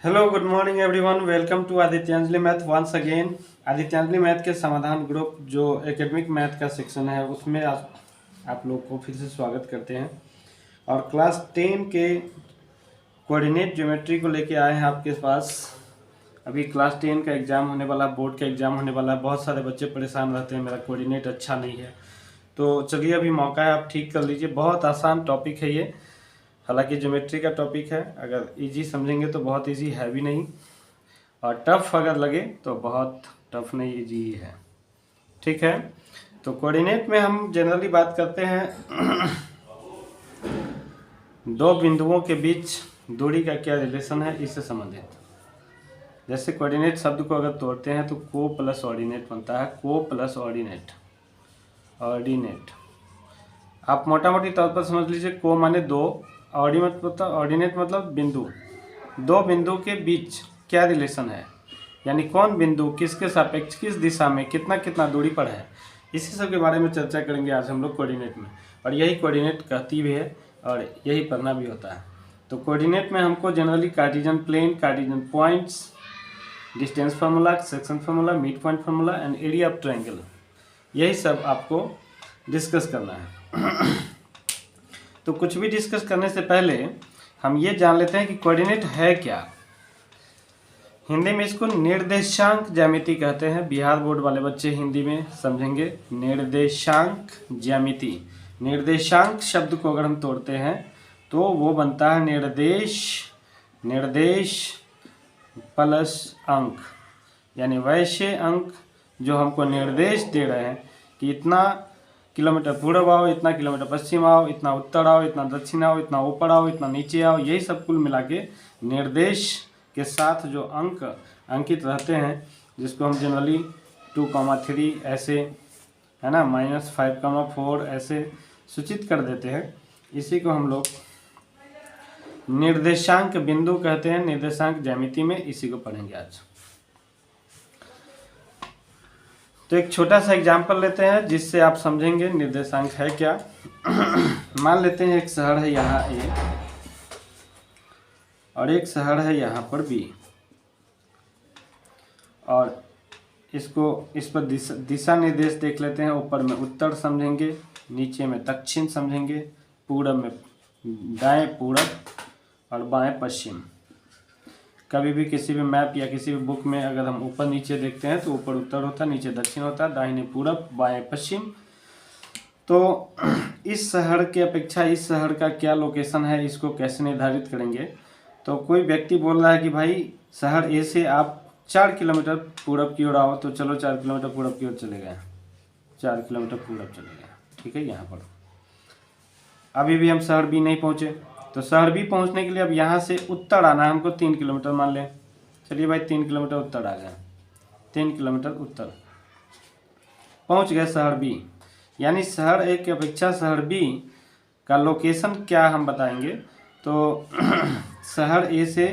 Hello good morning everyone, welcome to Adityanjali math once again. Adityanjali math के समाधान group जो academic math का section है उसमें आप लोग को फिर से स्वागत करते हैं। और क्लास 10 के कोऑर्डिनेट ज्योमेट्री को लेके आए हैं आपके पास। अभी क्लास 10 का एग्ज़ाम होने वाला, बोर्ड का एग्ज़ाम होने वाला है। बहुत सारे बच्चे परेशान रहते हैं, मेरा कोऑर्डिनेट अच्छा नहीं है। तो चलिए अभी मौका है, आप ठीक कर लीजिए। बहुत आसान टॉपिक है ये, हालांकि ज्योमेट्री का टॉपिक है। अगर इजी समझेंगे तो बहुत इजी है भी नहीं, और टफ अगर लगे तो बहुत टफ नहीं, इजी ही है। ठीक है, तो कोऑर्डिनेट में हम जनरली बात करते हैं दो बिंदुओं के बीच दूरी का क्या रिलेशन है, इससे संबंधित। जैसे कोऑर्डिनेट शब्द को अगर तोड़ते हैं तो को प्लस ऑर्डिनेट बनता है। को प्लस ऑर्डिनेट, ऑर्डिनेट आप मोटा मोटी तौर पर समझ लीजिए। को माने दो, ऑर्डिनेट मतलब बिंदु। दो बिंदु के बीच क्या रिलेशन है, यानी कौन बिंदु किसके सापेक्ष किस दिशा में कितना कितना दूरी पर है, इसी सब के बारे में चर्चा करेंगे आज हम लोग कोऑर्डिनेट में। और यही कोऑर्डिनेट कहती भी है और यही पढ़ना भी होता है। तो कोऑर्डिनेट में हमको generally Cartesian plane, Cartesian points, distance formula, section formula, mid point formula and area of triangle, यही सब आपको डिस्कस करना है। तो कुछ भी डिस्कस करने से पहले हम ये जान लेते हैं कि कोऑर्डिनेट है क्या। हिंदी में इसको निर्देशांक ज्यामिति कहते हैं। बिहार बोर्ड वाले बच्चे हिंदी में समझेंगे। निर्देशांक ज्यामिति, निर्देशांक शब्द को अगर हम तोड़ते हैं तो वो बनता है निर्देश, निर्देश प्लस अंक, यानी वैसे अंक जो हमको निर्देश दे रहे हैं कि इतना किलोमीटर पूर्व आओ, इतना किलोमीटर पश्चिम आओ, इतना उत्तर आओ, इतना दक्षिण आओ, इतना ऊपर आओ, इतना नीचे आओ, यही सब कुल मिला के निर्देश के साथ जो अंक अंकित रहते हैं, जिसको हम जनरली 2,3 ऐसे, है ना, -5,4 ऐसे सूचित कर देते हैं, इसी को हम लोग निर्देशांक बिंदु कहते हैं। निर्देशांक ज्यामिति में इसी को पढ़ेंगे आज। तो एक छोटा सा एग्जाम्पल लेते हैं जिससे आप समझेंगे निर्देशांक है क्या। मान लेते हैं एक शहर है यहाँ ए और एक शहर है यहाँ पर बी, और इसको इस पर दिशा निर्देश देख लेते हैं। ऊपर में उत्तर समझेंगे, नीचे में दक्षिण समझेंगे, पूरब में दाएं पूरब और बाएं पश्चिम। कभी भी किसी भी मैप या किसी भी बुक में अगर हम ऊपर नीचे देखते हैं तो ऊपर उत्तर होता है, नीचे दक्षिण होता है, दाहिने पूरब बाएं पश्चिम। तो इस शहर की अपेक्षा इस शहर का क्या लोकेशन है, इसको कैसे निर्धारित करेंगे। तो कोई व्यक्ति बोल रहा है कि भाई शहर ए से आप 4 किलोमीटर पूरब की ओर आओ, तो चलो 4 किलोमीटर पूरब की ओर चले गए, 4 किलोमीटर पूरब चले गए। ठीक है, यहाँ पर अभी भी हम शहर बी नहीं पहुँचे, तो शहर बी पहुंचने के लिए अब यहाँ से उत्तर आना है हमको 3 किलोमीटर मान लें। चलिए भाई 3 किलोमीटर उत्तर आ गए, 3 किलोमीटर उत्तर पहुंच गए शहर बी। यानी शहर ए की अपेक्षा शहर बी का लोकेशन क्या हम बताएंगे। तो शहर ए से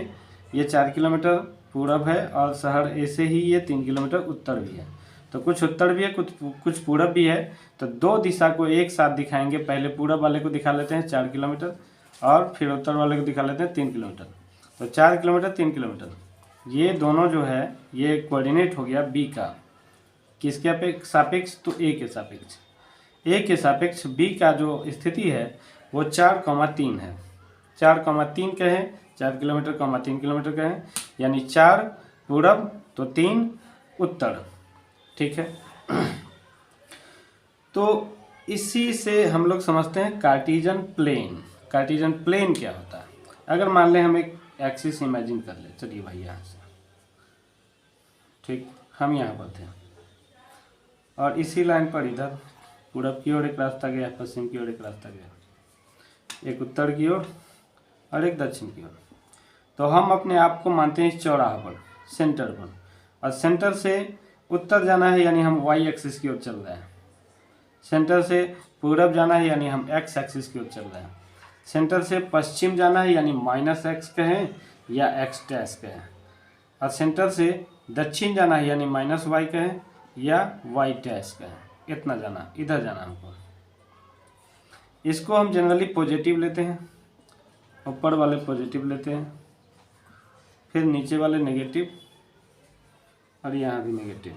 ये 4 किलोमीटर पूरब है और शहर ए से ही ये 3 किलोमीटर उत्तर भी है। तो कुछ उत्तर भी है, कुछ पूरब भी है। तो दो दिशा को एक साथ दिखाएंगे। पहले पूरब वाले को दिखा लेते हैं 4 किलोमीटर और फिर उत्तर वाले को दिखा लेते हैं 3 किलोमीटर। तो 4 किलोमीटर 3 किलोमीटर ये दोनों जो है ये कोऑर्डिनेट हो गया बी का। किसके सापेक्ष, तो ए के सापेक्ष। ए के सापेक्ष बी का जो स्थिति है वो 4,3 है। 4,3 कहें, 4 किलोमीटर 3 किलोमीटर कहें, यानी 4 पूरब तो 3 उत्तर। ठीक है, तो इसी से हम लोग समझते हैं कार्टेशियन प्लेन। कार्टेशियन प्लेन क्या होता है। अगर मान लें हम एक एक्सिस इमेजिन कर ले, चलिए भाई यहाँ से, ठीक, हम यहाँ पर थे और इसी लाइन पर इधर पूरब की ओर एक रास्ता गया, पश्चिम की ओर एक रास्ता गया, एक उत्तर की ओर और एक दक्षिण की ओर। तो हम अपने आप को मानते हैं इस चौराहा पर, सेंटर पर, और सेंटर से उत्तर जाना है यानी हम वाई एक्सिस की ओर चल रहे हैं। सेंटर से पूरब जाना है यानी हम एक्स एक्सिस की ओर चल रहे हैं। सेंटर से पश्चिम जाना है यानी -x कहें या x डैश कहें, और सेंटर से दक्षिण जाना है यानी -y कहें या y डैश कहें। इतना जाना, इधर जाना हमको। इसको हम जनरली पॉजिटिव लेते हैं, ऊपर वाले पॉजिटिव लेते हैं फिर नीचे वाले नेगेटिव और यहाँ भी नेगेटिव,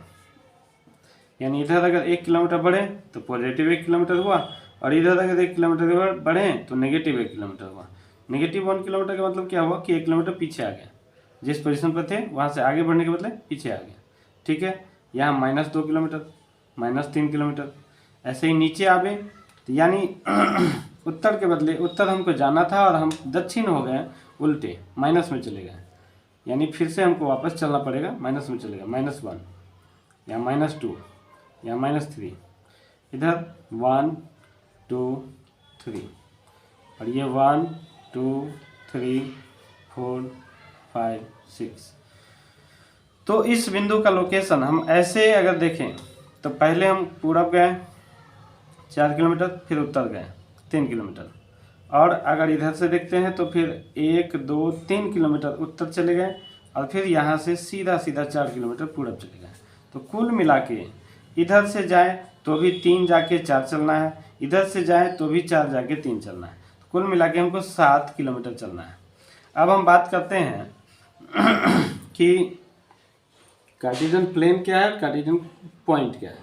यानी इधर अगर 1 किलोमीटर बढ़े तो पॉजिटिव 1 किलोमीटर हुआ, और इधर अगर 1 किलोमीटर बढ़े तो नेगेटिव 1 किलोमीटर हुआ। नेगेटिव 1 किलोमीटर का मतलब क्या हुआ कि 1 किलोमीटर पीछे आ गया, जिस पोजीशन पर थे वहाँ से आगे बढ़ने के बदले पीछे आ गया। ठीक है, यहाँ -2 किलोमीटर, -3 किलोमीटर, ऐसे ही नीचे आवे तो यानी उत्तर के बदले उत्तर हमको जाना था और हम दक्षिण हो गए, उल्टे माइनस में चले गए, यानी फिर से हमको वापस चलना पड़ेगा, माइनस में चलेगा, -1 या -2 या -3, इधर 1 2 3, और ये 1 2 3 4 5 6। तो इस बिंदु का लोकेशन हम ऐसे अगर देखें तो पहले हम पूरब गए 4 किलोमीटर, फिर उत्तर गए 3 किलोमीटर, और अगर इधर से देखते हैं तो फिर 1 2 3 किलोमीटर उत्तर चले गए, और फिर यहाँ से सीधा 4 किलोमीटर पूरब चले गए। तो कुल मिला के इधर से जाए तो भी 3 जाके 4 चलना है, इधर से जाए तो भी 4 जाके 3 चलना है, तो कुल मिला के हमको 7 किलोमीटर चलना है। अब हम बात करते हैं कि कार्टेशियन प्लेन क्या है, कार्टेशियन पॉइंट क्या है।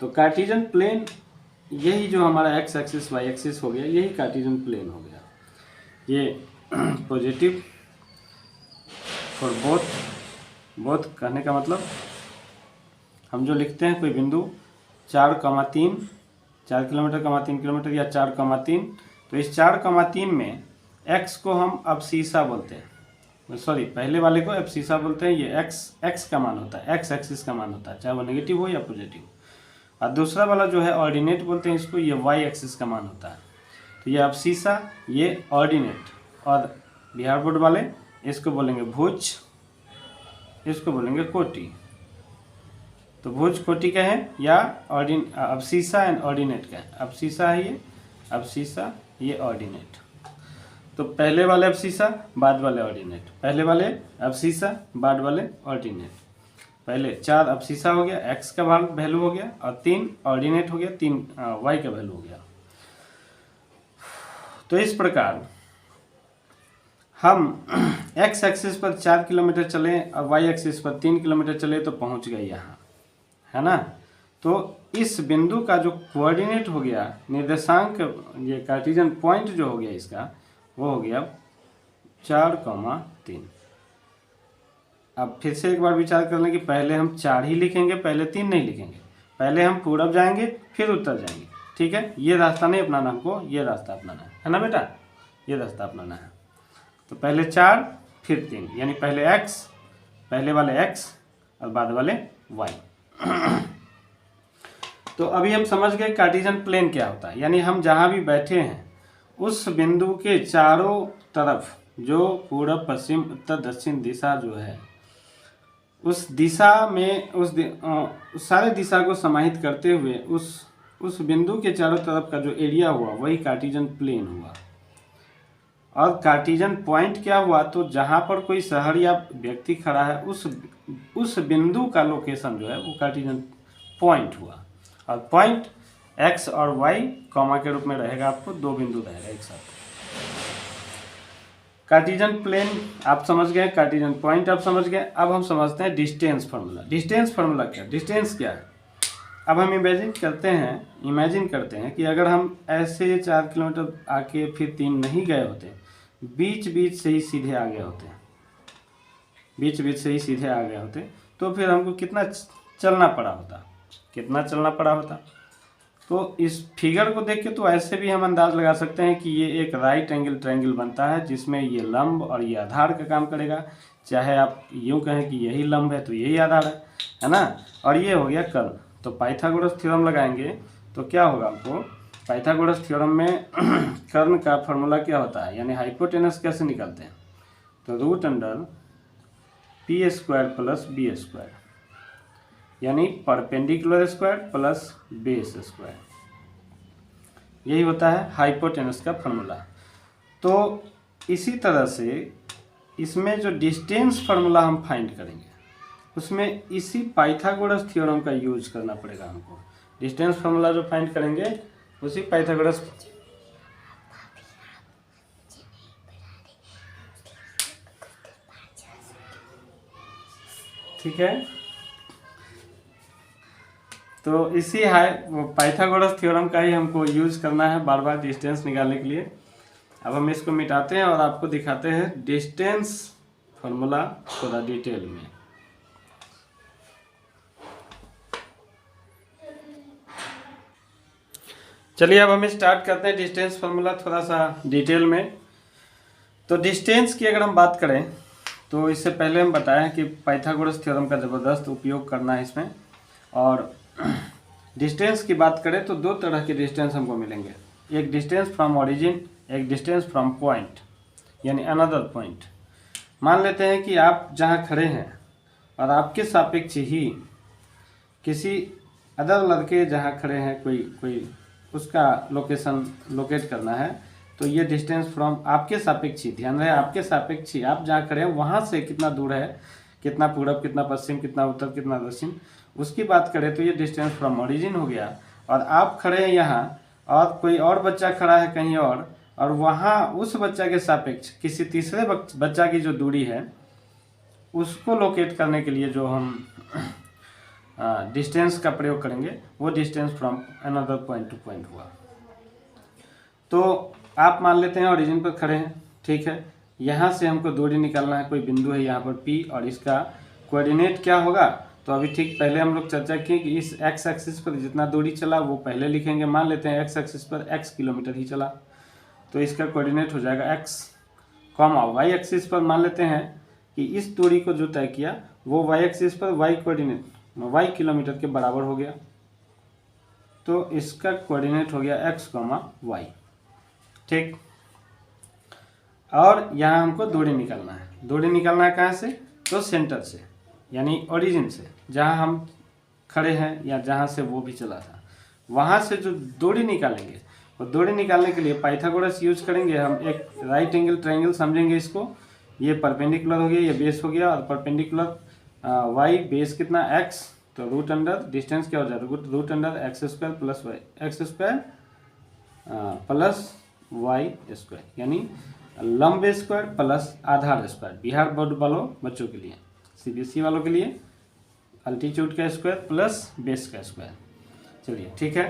तो कार्टेशियन प्लेन यही जो हमारा x एक्सिस y एक्सिस हो गया, यही कार्टेशियन प्लेन हो गया। ये पॉजिटिव फॉर बोथ कहने का मतलब हम जो लिखते हैं कोई बिंदु 4,3 किलोमीटर, 3 किलोमीटर या 4,3, तो इस 4,3 में x को हम अबसीसा बोलते हैं, सॉरी पहले वाले को अबसीसा बोलते हैं। ये x का मान होता है, x एक्सिस का मान होता है, चाहे वो नेगेटिव हो या पॉजिटिव। और दूसरा वाला जो है ऑर्डिनेट बोलते हैं इसको, ये y एक्सिस का मान होता है। तो ये अबसीसा, ये ऑर्डिनेट, और बिहार बोर्ड वाले इसको बोलेंगे भुज, इसको बोलेंगे कोटि। तो भुज कोटि का है या अबसीसा एंड ऑर्डिनेट का है। अबसीसा है ये, अबसीसा ये ऑर्डिनेट। तो पहले वाले अबसीसा, बाद वाले ऑर्डिनेट, पहले वाले अबसीसा, बाद वाले ऑर्डिनेट। पहले 4 अबसीसा हो गया, x का वैल्यू हो गया, और 3 ऑर्डिनेट हो गया, 3 y का वैल्यू हो गया। तो इस प्रकार हम x एक्सिस पर 4 किलोमीटर चले और y एक्सिस पर 3 किलोमीटर चले तो पहुंच गए यहाँ, है ना। तो इस बिंदु का जो कोऑर्डिनेट हो गया, निर्देशांक, ये कार्टेशियन पॉइंट जो हो गया इसका, वो हो गया 4,3। अब फिर से एक बार विचार कर लें कि पहले हम 4 ही लिखेंगे, पहले 3 नहीं लिखेंगे। पहले हम पूरब जाएंगे फिर उत्तर जाएंगे, ठीक है। ये रास्ता नहीं अपनाना हमको, ये रास्ता अपनाना है ना बेटा, ये रास्ता अपनाना है। तो पहले 4 फिर 3, यानी पहले x, पहले वाले x और बाद वाले y। तो अभी हम समझ गए कार्टेशियन प्लेन क्या होता है, यानी हम जहाँ भी बैठे हैं उस बिंदु के चारों तरफ जो पूरब पश्चिम उत्तर दक्षिण दिशा जो है, उस दिशा में उस सारे दिशा को समाहित करते हुए उस बिंदु के चारों तरफ का जो एरिया हुआ वही कार्टेशियन प्लेन हुआ। और कार्टेशियन पॉइंट क्या हुआ, तो जहाँ पर कोई शहर या व्यक्ति खड़ा है उस बिंदु का लोकेशन जो है वो कार्टेशियन पॉइंट हुआ। और पॉइंट x और y कॉमा के रूप में रहेगा, आपको 2 बिंदु रहेगा एक साथ। कार्टेशियन प्लेन आप समझ गए, कार्टेशियन पॉइंट आप समझ गए। अब हम समझते हैं डिस्टेंस फार्मूला। डिस्टेंस फार्मूला क्या, डिस्टेंस क्या है। अब हम इमेजिन करते हैं कि अगर हम ऐसे 4 किलोमीटर आके फिर 3 नहीं गए होते, बीच से ही सीधे आ गए होते, तो फिर हमको कितना चलना पड़ा होता। तो इस फिगर को देख के तो ऐसे भी हम अंदाज लगा सकते हैं कि ये एक राइट एंगल ट्रायंगल बनता है, जिसमें ये लंब और ये आधार का काम करेगा। चाहे आप यूँ कहें कि यही लंब है तो यही आधार है ना। और ये हो गया कर्ण। तो पाइथागोरस थ्योरम लगाएंगे तो क्या होगा, आपको पाइथागोरस थ्योरम में कर्ण का फॉर्मूला क्या होता है, यानी हाइपोटेनस कैसे निकालते हैं, तो √p² + b², यानी perpendicular square plus base square, यही होता है हाइपोटेनस का फॉर्मूला। तो इसी तरह से इसमें जो डिस्टेंस फार्मूला हम फाइंड करेंगे उसमें इसी पाइथागोरस थ्योरम का यूज करना पड़ेगा हमको। डिस्टेंस फार्मूला जो फाइंड करेंगे उसी पाइथागोरस ठीक है। तो इसी वो पाइथागोरस थ्योरम का ही हमको यूज करना है बार बार डिस्टेंस निकालने के लिए। अब हम इसको मिटाते हैं और आपको दिखाते हैं डिस्टेंस फॉर्मूला थोड़ा डिटेल में। चलिए अब हम स्टार्ट करते हैं डिस्टेंस फार्मूला थोड़ा सा डिटेल में। तो डिस्टेंस की अगर हम बात करें तो इससे पहले हम बताएं कि पाइथागोरस थ्योरम का ज़बरदस्त उपयोग करना है इसमें। और डिस्टेंस की बात करें तो दो तरह के डिस्टेंस हमको मिलेंगे, एक डिस्टेंस फ्रॉम ओरिजिन, एक डिस्टेंस फ्रॉम पॉइंट यानी अनदर पॉइंट। मान लेते हैं कि आप जहाँ खड़े हैं और आपके सापेक्ष ही किसी अदर लड़के जहाँ खड़े हैं कोई उसका लोकेशन लोकेट करना है, तो ये डिस्टेंस फ्रॉम आपके सापेक्षी, ध्यान रहे आपके सापेक्षी, आप जहाँ खड़े हैं वहाँ से कितना दूर है, कितना पूरब, कितना पश्चिम, कितना उत्तर, कितना दक्षिण, उसकी बात करें तो ये डिस्टेंस फ्रॉम ओरिजिन हो गया। और आप खड़े हैं यहाँ और कोई और बच्चा खड़ा है कहीं और वहाँ उस बच्चा के सापेक्ष किसी तीसरे बच्चा की जो दूरी है उसको लोकेट करने के लिए जो हम डिस्टेंस का प्रयोग करेंगे वो distance from another point two point हुआ। तो आप मान लेते हैं ओरिजिन पर खड़े हैं, ठीक है। यहाँ से हमको दूरी निकालना है, कोई बिंदु है यहाँ पर P और इसका कोऑर्डिनेट क्या होगा। तो अभी ठीक पहले हम लोग चर्चा किए कि इस x एक्सिस पर जितना दूरी चला वो पहले लिखेंगे। मान लेते हैं x एक्सिस पर x किलोमीटर ही चला तो इसका कोऑर्डिनेट हो जाएगा x, कॉमा y एक्सिस पर मान लेते हैं कि इस दूरी को जो तय किया वो y एक्सिस पर y कोऑर्डिनेट y किलोमीटर के बराबर हो गया, तो इसका कोऑर्डिनेट हो गया x, y, ठीक। और यहाँ हमको दूरी निकालना है। दूरी निकालना है कहाँ से, तो सेंटर से यानी ओरिजिन से, जहाँ हम खड़े हैं या जहाँ से वो भी चला था वहाँ से जो दूरी निकालेंगे, और दूरी निकालने के लिए पाइथागोरस यूज करेंगे हम। एक राइट एंगल ट्रायंगल समझेंगे इसको। ये परपेंडिकुलर हो गया, ये बेस हो गया, और परपेंडिकुलर y बेस कितना x, तो रूट अंडर डिस्टेंस क्या हो जाता है, root under x square plus y, x square plus y square यानी लंब स्क्वायर प्लस आधार स्क्वायर। बिहार बोर्ड वालों बच्चों के लिए, CBSE वालों के लिए अल्टीट्यूड का स्क्वायर प्लस बेस का स्क्वायर। चलिए ठीक है।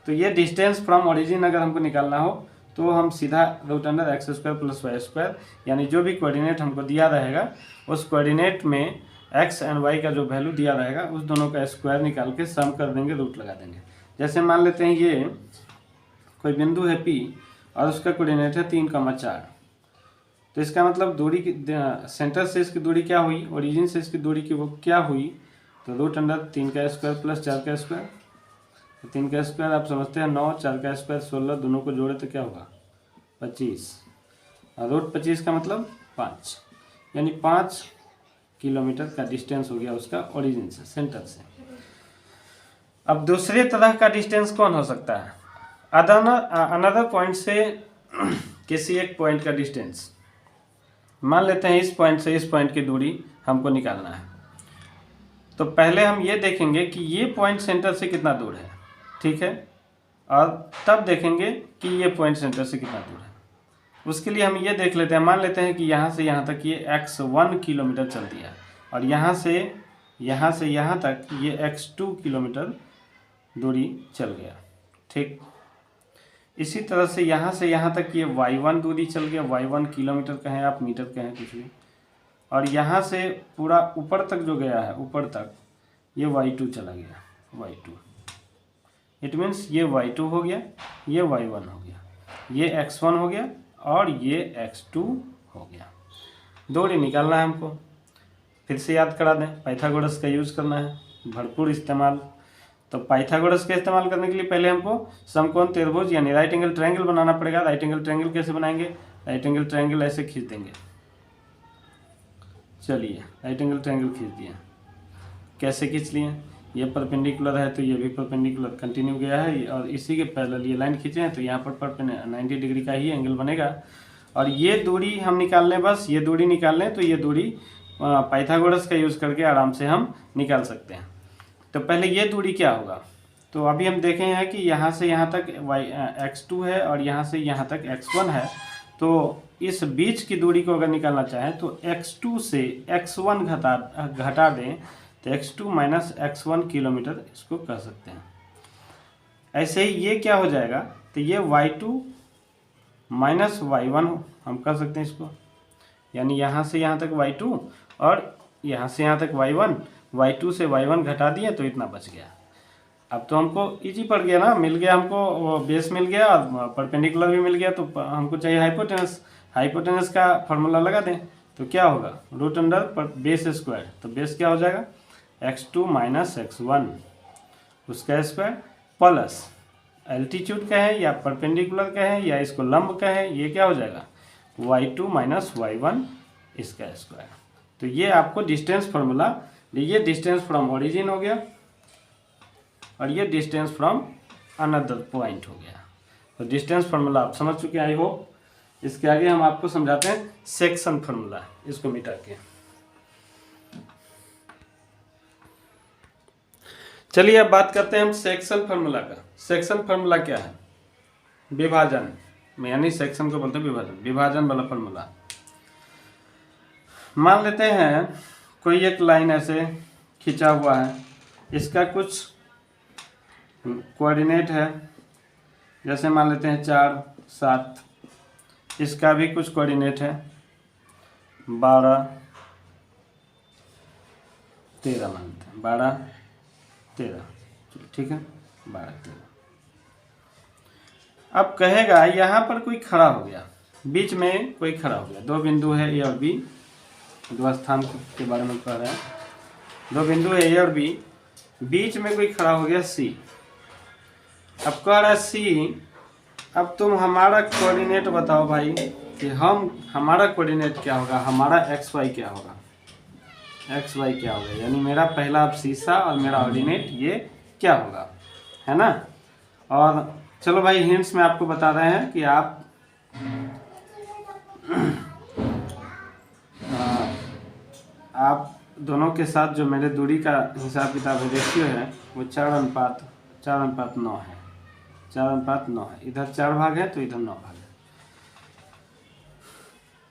तो ये डिस्टेंस फ्रॉम ओरिजिन अगर हमको निकालना हो तो हम सीधा root under x square plus y square यानी जो भी कोऑर्डिनेट हमको दिया रहेगा उस कोऑर्डिनेट में एक्स एंड वाई का जो वैल्यू दिया रहेगा उस दोनों का स्क्वायर निकाल के सम कर देंगे, रूट लगा देंगे। जैसे मान लेते हैं ये कोई बिंदु है P और उसका कोऑर्डिनेट है 3,4, तो इसका मतलब दूरी की सेंटर से इसकी दूरी क्या हुई, ओरिजिन से इसकी दूरी की वो क्या हुई, तो रूट अंडर 3 का स्क्वायर प्लस 4 का स्क्वायर। 3 का स्क्वायर आप समझते हैं 9, 4 का स्क्वायर 16, दोनों को जोड़े तो क्या होगा 25, और रूट 25 का मतलब 5, यानी 5 किलोमीटर का डिस्टेंस हो गया उसका ओरिजिन से, सेंटर से। अब दूसरे तरह का डिस्टेंस कौन हो सकता है, अनदर पॉइंट से किसी एक पॉइंट का डिस्टेंस। मान लेते हैं इस पॉइंट से इस पॉइंट की दूरी हमको निकालना है, तो पहले हम ये देखेंगे कि ये पॉइंट सेंटर से कितना दूर है, ठीक है, और तब देखेंगे कि ये पॉइंट सेंटर से कितना दूर है। उसके लिए हम ये देख लेते हैं, मान लेते हैं कि यहाँ से यहाँ तक ये x1 किलोमीटर चल दिया और यहाँ से यहाँ तक ये x2 किलोमीटर दूरी चल गया, ठीक। इसी तरह से यहाँ तक ये y1 दूरी चल गया, y1 किलोमीटर कहें आप, मीटर कहें, कुछ भी। और यहाँ से पूरा ऊपर तक जो गया है, ऊपर तक ये y2 चला गया, y2। इट मीन्स ये y2 हो गया, ये y1 हो गया, ये x1 हो गया और ये x2 हो गया। दूरी निकालना है हमको। फिर से याद करा दें, पाइथागोरस का यूज़ करना है भरपूर इस्तेमाल। तो पाइथागोरस का इस्तेमाल करने के लिए पहले हमको समकोण त्रिभुज यानी राइट एंगल ट्रायंगल बनाना पड़ेगा। राइट एंगल ट्रायंगल कैसे बनाएंगे, राइट एंगल ट्रायंगल ऐसे खींच देंगे। चलिए राइट एंगल ट्रायंगल खींच दिया, कैसे खींच लिए, ये परपेंडिकुलर है तो ये भी परपेंडिकुलर कंटिन्यू गया है और इसी के पैरेलल ये लाइन खींचे हैं तो यहाँ पर 90 डिग्री का ही एंगल बनेगा। और ये दूरी हम निकाल लें, बस ये दूरी निकाल लें तो ये दूरी पाइथागोरस का यूज़ करके आराम से हम निकाल सकते हैं। तो पहले ये दूरी क्या होगा, तो अभी हम देखे हैं कि यहाँ से यहाँ तक x2 है और यहाँ से यहाँ तक x1 है, तो इस बीच की दूरी को अगर निकालना चाहें तो x2 से x1 घटा दें तो x2 माइनस x1 किलोमीटर इसको कह सकते हैं। ऐसे ही ये क्या हो जाएगा, तो ये y2 माइनस y1 हम कह सकते हैं इसको, यानी यहाँ से यहाँ तक y2 और यहाँ से यहाँ तक y1, y2 से y1 घटा दिए तो इतना बच गया। अब तो हमको इजी पड़ गया ना, मिल गया हमको, बेस मिल गया और परपेंडिकुलर भी मिल गया, तो हमको चाहिए हाइपोटेनस। हाइपोटेनस का फॉर्मूला लगा दें तो क्या होगा, रूट अंडर पर बेस स्क्वायर, तो बेस क्या हो जाएगा x2 माइनस x1 उसका स्क्वायर प्लस एल्टीट्यूड कहें या परपेंडिकुलर कहें या इसको लंब कहें, ये क्या हो जाएगा y2 माइनस y1 इसका स्क्वायर। तो ये आपको डिस्टेंस फार्मूला, ये डिस्टेंस फ्रॉम ओरिजिन हो गया और ये डिस्टेंस फ्रॉम अनदर पॉइंट हो गया। तो डिस्टेंस फार्मूला आप समझ चुके हैं आई होप। इसके आगे हम आपको समझाते हैं सेक्शन फार्मूला, इसको मिटा के। चलिए अब बात करते हैं हम सेक्शन फार्मूला का। सेक्शन फार्मूला क्या है, विभाजन में, यानी सेक्शन को बोलते हैं विभाजन, विभाजन वाला फार्मूला। मान लेते हैं कोई एक लाइन ऐसे खींचा हुआ है, इसका कुछ कोऑर्डिनेट है, जैसे मान लेते हैं 4, 7, इसका भी कुछ कोऑर्डिनेट है 12, 13 मान लेते हैं, 12, 13, ठीक है 12, 13। अब कहेगा यहाँ पर कोई खड़ा हो गया, बीच में कोई खड़ा हो गया, दो बिंदु है ए और बी, दो स्थान के बारे में कह रहे हैं, दो बिंदु है ए और बी, बीच में कोई खड़ा हो गया सी। अब कह रहा है सी, अब तुम हमारा कोऑर्डिनेट बताओ भाई कि हमारा कोऑर्डिनेट क्या होगा, हमारा एक्स वाई क्या होगा, एक्स वाई क्या होगा, यानी मेरा पहला अब शीशा और मेरा ऑर्डिनेट ये क्या होगा, है ना। और चलो भाई हिंट्स में आपको बता रहे हैं कि आप दोनों के साथ जो मेरे दूरी का हिसाब किताब है, रेशियो है, वो 4:9 है, 4:9 है। इधर 4 भाग है तो इधर 9 भाग है।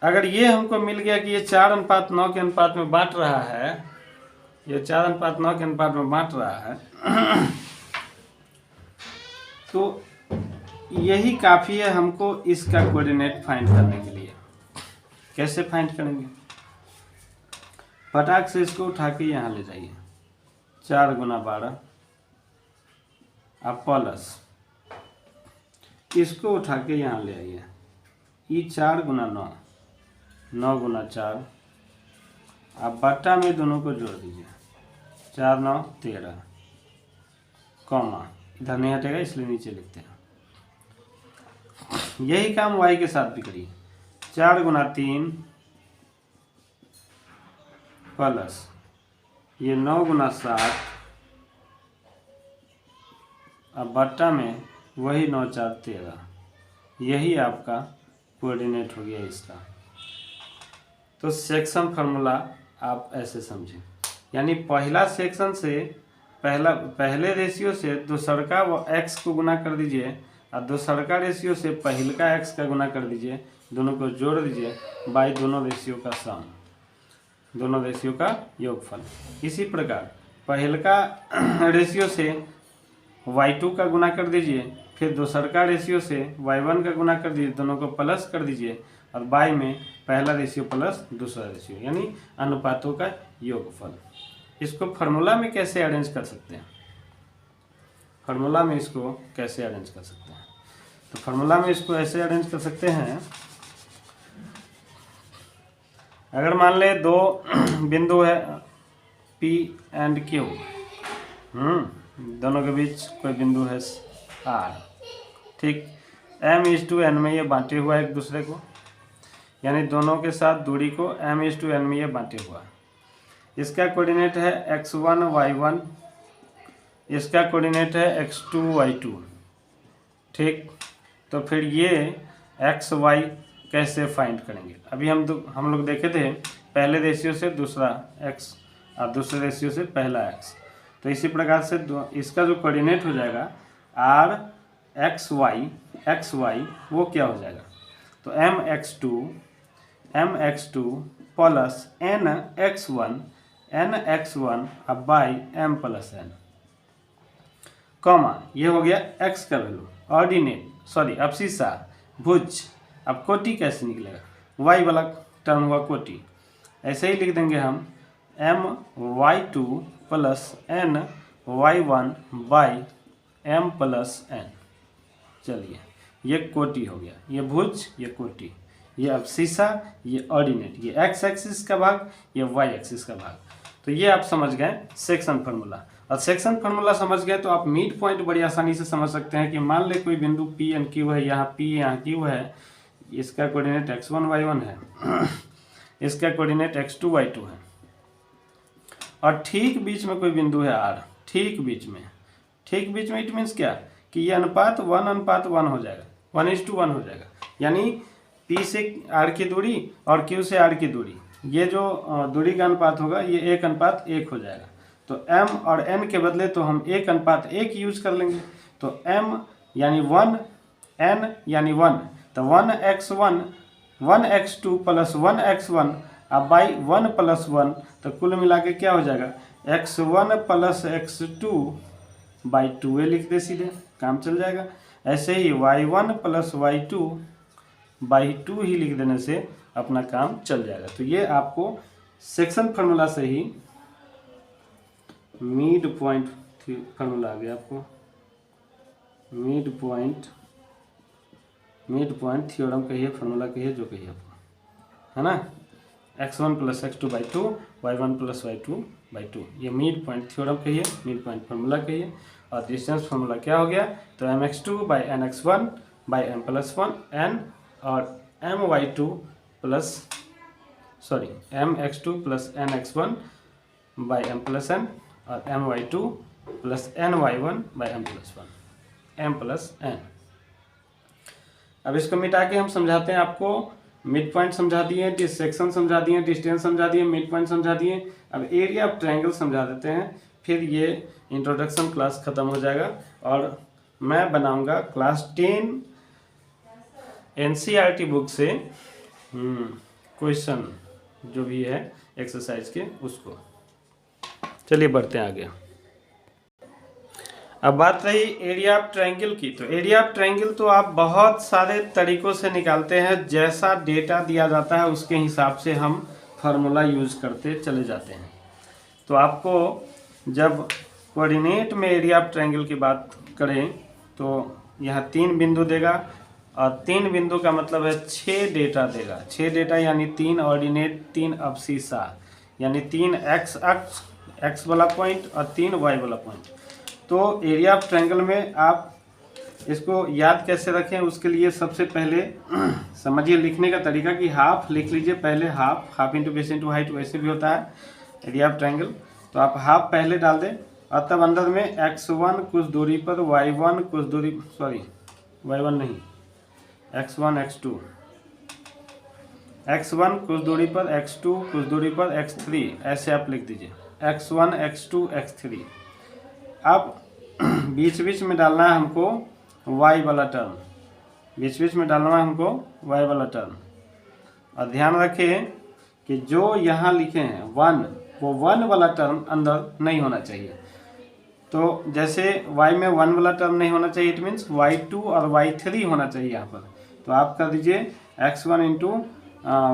अगर ये हमको मिल गया कि ये 4:9 के अनुपात में बांट रहा है, ये 4:9 के अनुपात में बांट रहा है तो यही काफ़ी है हमको इसका कोऑर्डिनेट फाइंड करने के लिए। कैसे फाइंड करेंगे, फटाक से इसको उठा के यहाँ ले जाइए, 4 गुना 12 अब प्लस इसको उठा के यहाँ ले आइए, ये 4 गुना 9, 9 गुना 4, अब बट्टा में दोनों को जोड़ दीजिए, 4 9 13, कॉमा इधर नहीं हटेगा इसलिए नीचे लिखते हैं। यही काम वाई के साथ भी करिए, 4 गुना 3 प्लस ये 9 गुना 7, अब बट्टा में वही 9 4 13, यही आपका कोऑर्डिनेट हो गया इसका। तो सेक्शन फार्मूला आप ऐसे समझें, यानी पहला सेक्शन से पहले रेशियो से दूसरका एक्स को गुना कर दीजिए और दूसरका रेशियो से पहलका एक्स का गुना कर दीजिए, दोनों को जोड़ दीजिए बाई दोनों रेशियो का सम, दोनों रेशियो का योगफल। इसी प्रकार पहलका रेशियो से y2 का गुना कर दीजिए, फिर दूसरका रेशियो से y1 का गुना कर दीजिए, दोनों को प्लस कर दीजिए और बाई में पहला रेशियो प्लस दूसरा रेशियो, यानी अनुपातों का योगफल। इसको फार्मूला में कैसे अरेंज कर सकते हैं, फार्मूला में इसको कैसे अरेंज कर सकते हैं, तो फार्मूला में इसको ऐसे अरेंज कर सकते हैं। अगर मान ले दो बिंदु है P एंड Q, दोनों के बीच कोई बिंदु है R, ठीक, m/n में ये बांटे हुआ है एक दूसरे को, यानी दोनों के साथ दूरी को m/n में ये बांटे हुआ है। इसका कोऑर्डिनेट है x1 y1, इसका कोऑर्डिनेट है x2 y2, ठीक। तो फिर ये x y कैसे फाइंड करेंगे, अभी हम लोग देखे थे पहले रेशियो से दूसरा x और दूसरे रेशियो से पहला x, तो इसी प्रकार से इसका जो कोऑर्डिनेट हो जाएगा r x y वो क्या हो जाएगा, तो m x2 mx2 plus nx1 by m plus n, comma ये हो गया x का वैल्यू, ऑर्डिनेट सॉरी अबसीसा भुज। अब कोटि कैसे निकलेगा, y वाला टर्म हुआ कोटि, ऐसे ही लिख देंगे हम my2 plus ny1 by m plus n। चलिए ये कोटि हो गया, ये भुज, ये कोटि, ये अबसीसा, ये ऑर्डिनेट, ये x एक्सिस का भाग, ये y एक्सिस का भाग। तो ये आप समझ गए सेक्शन फार्मूला। और सेक्शन फार्मूला समझ गए तो आप मिड पॉइंट बड़ी आसानी से समझ सकते हैं कि मान ले कोई बिंदु P एंड Q है, यहाँ P यहाँ Q है, इसका कोऑर्डिनेट x1 y1 है, इसका कोऑर्डिनेट x2 y2 है, और ठीक बीच में कोई बिंदु है R, ठीक बीच में इट मीन्स क्या कि ये अनुपात 1:1 हो जाएगा, 1:1 हो जाएगा, यानी P से R की दूरी और Q से R की दूरी, ये जो दूरी का अनुपात होगा ये 1:1 हो जाएगा। तो m और n के बदले तो हम 1:1 यूज कर लेंगे। तो m यानी 1, n यानी 1, तो 1x2 प्लस 1x1 अब बाई 1 प्लस 1, तो कुल मिला के क्या हो जाएगा x1 plus x2 by 2a लिख दे, सीधे काम चल जाएगा। ऐसे ही y1 प्लस y2 बाई 2 ही लिख देने से अपना काम चल जाएगा। तो ये आपको सेक्शन फार्मूला से ही मिड पॉइंट फार्मूला आ गया, आपको मिड पॉइंट थ्योरम कहिए, फार्मूला कहिए, जो कहिए आपको, है ना। x1 plus x2 by 2, y1 plus y2 by 2, ये मिड पॉइंट थ्योरम कहिए, मिड पॉइंट फार्मूला कहिए। और डिस्टेंस फार्मूला क्या हो गया, तो mx2 by nx1 by m plus 1 n, और my2 plus sorry mx2 plus nx1 by m plus n, और my2 plus ny1 by m plus 1, m plus n। अब इसको मिटा के हम समझाते हैं आपको, मिड पॉइंट समझा दिए, सेक्शन समझा दिए, डिस्टेंस समझा दिए, मिड पॉइंट समझा दिए। अब एरिया ऑफ ट्रायंगल समझा देते हैं, फिर ये इंट्रोडक्शन क्लास ख़त्म हो जाएगा और मैं बनाऊंगा क्लास 10 NCERT बुक से क्वेश्चन जो भी है एक्सरसाइज के, उसको। चलिए बढ़ते हैं आगे। अब बात रही एरिया ऑफ ट्रायंगल की, तो एरिया ऑफ ट्रायंगल तो आप बहुत सारे तरीकों से निकालते हैं, जैसा डेटा दिया जाता है उसके हिसाब से हम फार्मूला यूज करते चले जाते हैं। तो आपको जब कोऑर्डिनेट में एरिया ऑफ ट्रायंगल की बात करें तो यहाँ 3 बिंदु देगा, और 3 बिंदु का मतलब है 6 डेटा देगा। 6 डेटा यानी 3 ऑर्डिनेट, 3 अबसीसा, यानी 3 एक्स वाला पॉइंट और 3 वाई वाला पॉइंट। तो एरिया ऑफ ट्रायंगल में आप इसको याद कैसे रखें, उसके लिए सबसे पहले समझिए लिखने का तरीका कि हाफ लिख लीजिए पहले, half into base into height, वैसे भी होता है एरिया ऑफ ट्रायंगल। तो आप हाफ पहले डाल दें, और तब अंदर में x1 कुछ दूरी पर, y1 कुछ दूरी, सॉरी y1 नहीं, x1 x2, x1 कुछ दूरी पर, x2 कुछ दूरी पर, x3, ऐसे आप लिख दीजिए x1 x2 x3। अब बीच बीच में डालना है हमको y वाला टर्म, बीच बीच में डालना है हमको y वाला टर्म। और ध्यान रखें कि जो यहाँ लिखे हैं 1, वो 1 वाला टर्म अंदर नहीं होना चाहिए। तो जैसे y में 1 वाला टर्म नहीं होना चाहिए, इट मीन्स y2 और y3 होना चाहिए यहाँ पर। तो आप कर दीजिए x1 into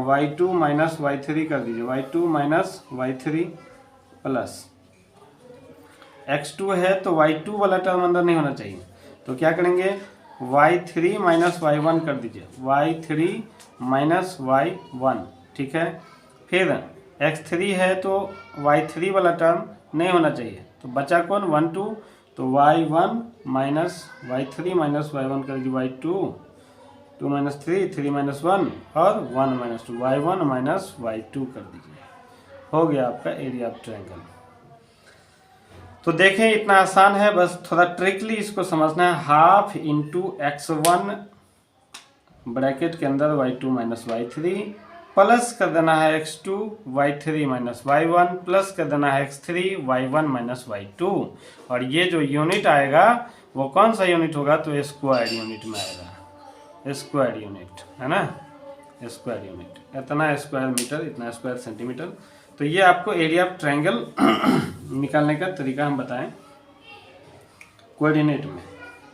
y2 minus y3 कर दीजिए, y2 minus y3 plus x2 है तो y2 वाला टर्म अंदर नहीं होना चाहिए। तो क्या करेंगे, y3 माइनस y1 कर दीजिए, y3 माइनस y1, ठीक है। फिर x3 है तो y3 वाला टर्म नहीं होना चाहिए, तो बचा कौन, 1 2, तो y1 minus y3 minus y1 कर दीजिए, y2 2 माइनस 3, 3 माइनस 1 और 1 माइनस 2, y1 माइनस y2 कर दीजिए। हो गया आपका एरिया ऑफ ट्रायंगल। तो देखें इतना आसान है, बस थोड़ा ट्रिकली इसको समझना है। हाफ इंटू x1 ब्रैकेट के अंदर y2 माइनस y3 प्लस कर देना है x2 y3 minus y1 plus कर देना है x3 y1 माइनस y2। और ये जो यूनिट आएगा वो कौन सा यूनिट होगा, तो स्क्वायर यूनिट में आएगा, स्क्वायर यूनिट है ना, स्क्वायर यूनिट। इतना स्क्वायर मीटर, इतना स्क्वायर सेंटीमीटर। तो ये आपको एरिया ऑफ ट्रायंगल निकालने का तरीका हम बताएं कोऑर्डिनेट में।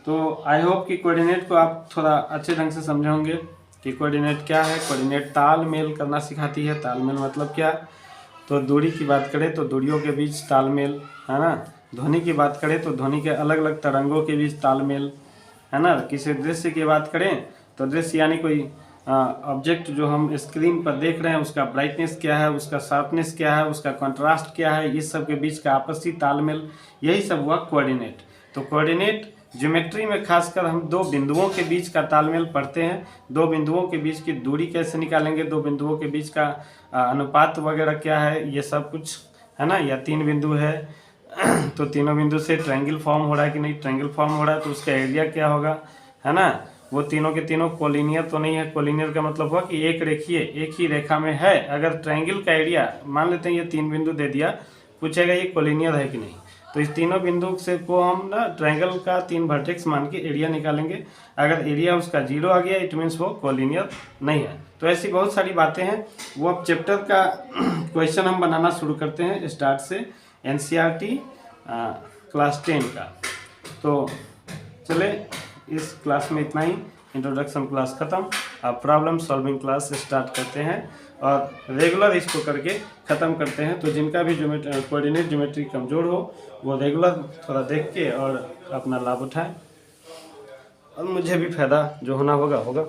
तो आई होप कि कोऑर्डिनेट को आप थोड़ा अच्छे ढंग से समझे होंगे कि कोऑर्डिनेट क्या है। कोऑर्डिनेट तालमेल करना सिखाती है। तालमेल मतलब क्या? तो दूरी की बात करें तो दूरियों के बीच तालमेल, है ना। ध्वनि की बात करें तो ध्वनि के अलग अलग तरंगों के बीच तालमेल, है ना। किसी दृश्य की बात करें तो दृश्य यानी कोई ऑब्जेक्ट जो हम स्क्रीन पर देख रहे हैं उसका ब्राइटनेस क्या है, उसका शार्पनेस क्या है, उसका कंट्रास्ट क्या है, इस सब के बीच का आपसी तालमेल, यही सब हुआ कोऑर्डिनेट। तो कोऑर्डिनेट ज्योमेट्री में खासकर हम दो बिंदुओं के बीच का तालमेल पढ़ते हैं। दो बिंदुओं के बीच की दूरी कैसे निकालेंगे, दो बिंदुओं के बीच का अनुपात वगैरह क्या है, ये सब कुछ, है ना। या तीन बिंदु है तो तीनों बिंदु से ट्रायंगल फॉर्म हो रहा है कि नहीं, ट्रायंगल फॉर्म हो रहा है तो उसका एरिया क्या होगा, है ना। वो तीनों के तीनों कोलिनियर तो नहीं है। कोलिनियर का मतलब हुआ कि एक रेखीय, एक ही रेखा में है। अगर ट्रायंगल का एरिया मान लेते हैं, ये तीन बिंदु दे दिया, पूछेगा ये कोलिनियर है कि नहीं। तो इस तीनों बिंदु से को हम ना ट्रायंगल का तीन वर्टेक्स मान के एरिया निकालेंगे। अगर एरिया उसका 0 आ गया इट मीन्स वो कोलिनियर नहीं है। तो ऐसी बहुत सारी बातें हैं। वो अब चैप्टर का क्वेश्चन हम बनाना शुरू करते हैं स्टार्ट से, NCERT क्लास 10 का। तो चले इस क्लास में इतना ही। इंट्रोडक्शन क्लास ख़त्म। अब प्रॉब्लम सॉल्विंग क्लास स्टार्ट करते हैं और रेगुलर इसको करके ख़त्म करते हैं। तो जिनका भी कोऑर्डिनेट ज्योमेट्री कमज़ोर हो वो रेगुलर थोड़ा देख के और अपना लाभ उठाएं और मुझे भी फ़ायदा जो होना होगा होगा।